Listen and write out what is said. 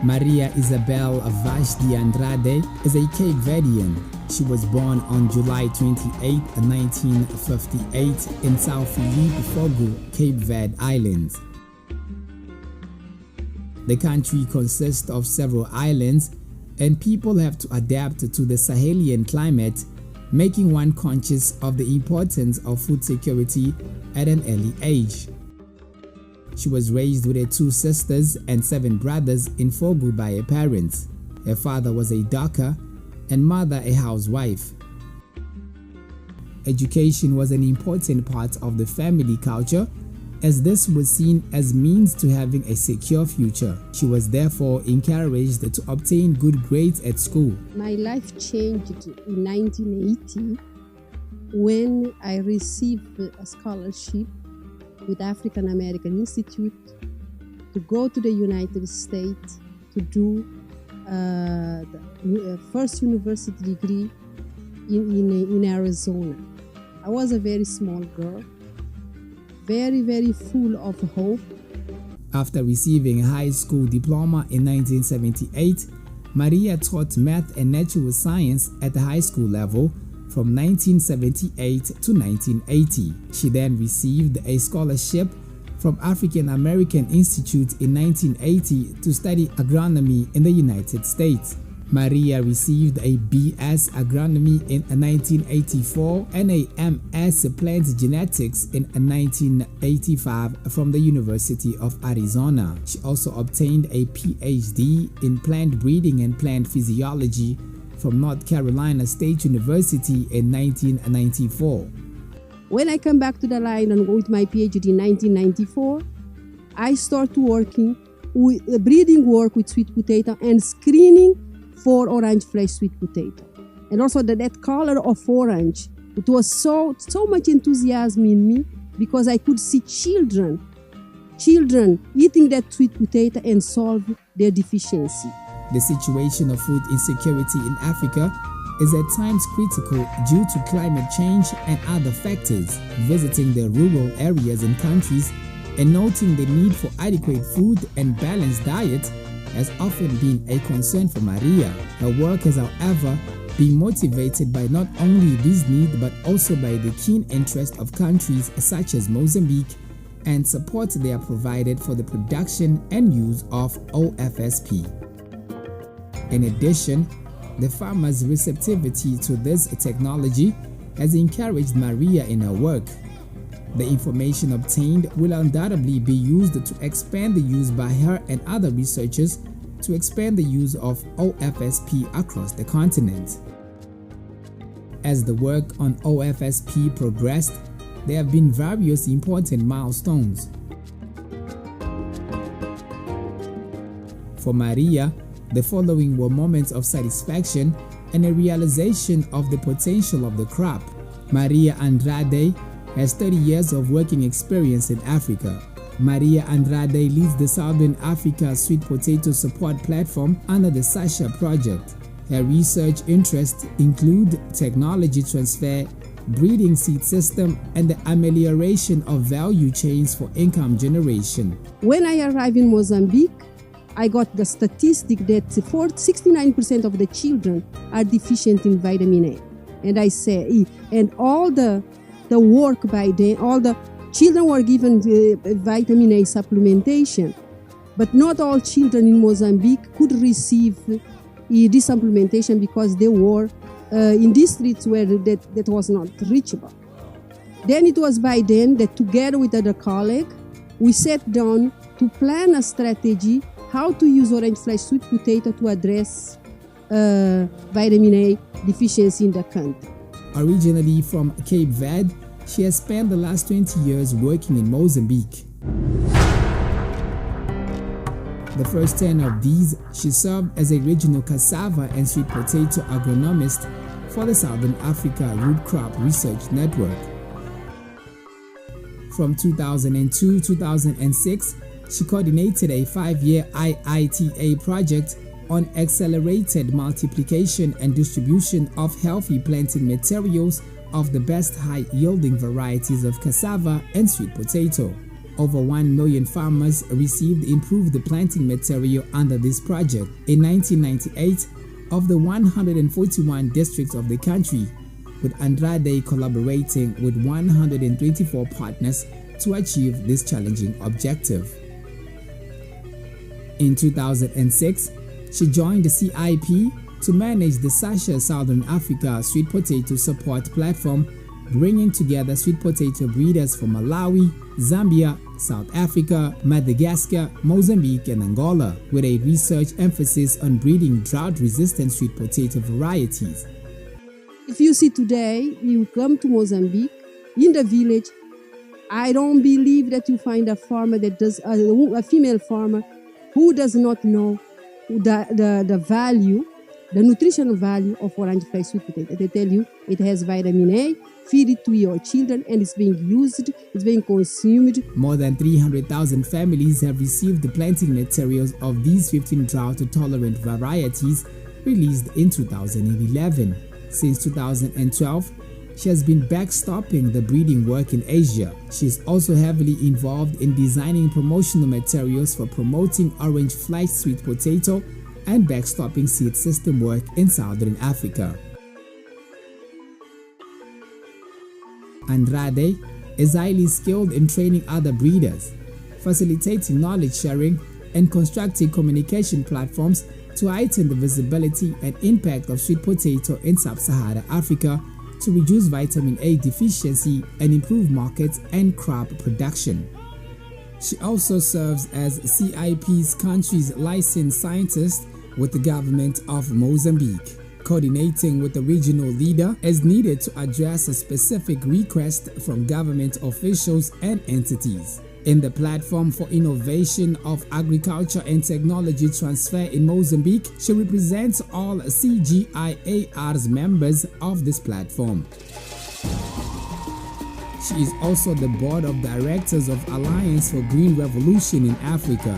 Maria Isabel Vashti Andrade is a Cape Verdean. She was born on July 28, 1958 in Sao Filipe Fogo, Cape Verde Islands. The country consists of several islands, and people have to adapt to the Sahelian climate, making one conscious of the importance of food security at an early age. She was raised with her 2 sisters and 7 brothers in Fogo by her parents. Her father was a docker and mother a housewife. Education was an important part of the family culture, as this was seen as means to having a secure future. She was therefore encouraged to obtain good grades at school. My life changed in 1980 when I received a scholarship with African American Institute to go to the United States to do the first university degree in Arizona. I was a very small girl, very full of hope. After receiving a high school diploma in 1978, Maria taught math and natural science at the high school level from 1978 to 1980. She then received a scholarship from African American Institute in 1980 to study agronomy in the United States. Maria received a B.S. Agronomy in 1984 and a M.S. Plant Genetics in 1985 from the University of Arizona. She also obtained a Ph.D. in plant breeding and plant physiology from North Carolina State University in 1994. When I come back to the line and go with my PhD in 1994, I start working with breeding work with sweet potato and screening for orange flesh sweet potato. And also that color of orange, it was so much enthusiasm in me because I could see children eating that sweet potato and solve their deficiency. The situation of food insecurity in Africa is at times critical due to climate change and other factors. Visiting the rural areas and countries and noting the need for adequate food and balanced diet has often been a concern for Maria. Her work has, however, been motivated by not only this need but also by the keen interest of countries such as Mozambique and support they are provided for the production and use of OFSP. In addition, the farmers' receptivity to this technology has encouraged Maria in her work. The information obtained will undoubtedly be used to expand the use by her and other researchers to expand the use of OFSP across the continent. As the work on OFSP progressed, there have been various important milestones. For Maria, the following were moments of satisfaction and a realization of the potential of the crop. Maria Andrade has 30 years of working experience in Africa. Maria Andrade leads the Southern Africa Sweet Potato Support Platform under the SASHA project. Her research interests include technology transfer, breeding seed system, and the amelioration of value chains for income generation. When I arrived in Mozambique, I got the statistic that 69% of the children are deficient in vitamin A. And I say, and all the work by then, all the children were given vitamin A supplementation, but not all children in Mozambique could receive this supplementation because they were in districts where that was not reachable. Then it was by then that together with other colleagues, we sat down to plan a strategy how to use orange flesh sweet potato to address vitamin A deficiency in the country. Originally from Cape Verde, she has spent the last 20 years working in Mozambique. The first 10 of these, she served as a regional cassava and sweet potato agronomist for the Southern Africa Root Crop Research Network. From 2002-2006, she coordinated a 5-year IITA project on accelerated multiplication and distribution of healthy planting materials of the best high-yielding varieties of cassava and sweet potato. Over 1 million farmers received improved planting material under this project. In 1998, of the 141 districts of the country, with Andrade collaborating with 124 partners to achieve this challenging objective. In 2006, she joined the CIP to manage the Sasha Southern Africa Sweet Potato Support Platform, bringing together sweet potato breeders from Malawi, Zambia, South Africa, Madagascar, Mozambique, and Angola, with a research emphasis on breeding drought-resistant sweet potato varieties. If you see today, you come to Mozambique, in the village, I don't believe that you find a farmer that does, a female farmer who does not know the value, the nutritional value of orange fly sweet potato. They tell you it has vitamin A, feed it to your children, and it's being used, it's being consumed. More than 300,000 families have received the planting materials of these 15 drought-tolerant varieties released in 2011. Since 2012, she has been backstopping the breeding work in Asia. She is also heavily involved in designing promotional materials for promoting orange fly sweet potato and backstopping seed system work in Southern Africa. Andrade is highly skilled in training other breeders, facilitating knowledge sharing, and constructing communication platforms to heighten the visibility and impact of sweet potato in sub-Saharan Africa, to reduce vitamin A deficiency and improve market and crop production. She also serves as CIP's country's licensed scientist with the government of Mozambique, coordinating with the regional leader as needed to address a specific request from government officials and entities. In the Platform for Innovation of Agriculture and Technology Transfer in Mozambique, she represents all CGIAR's members of this platform. She is also the board of directors of Alliance for Green Revolution in Africa.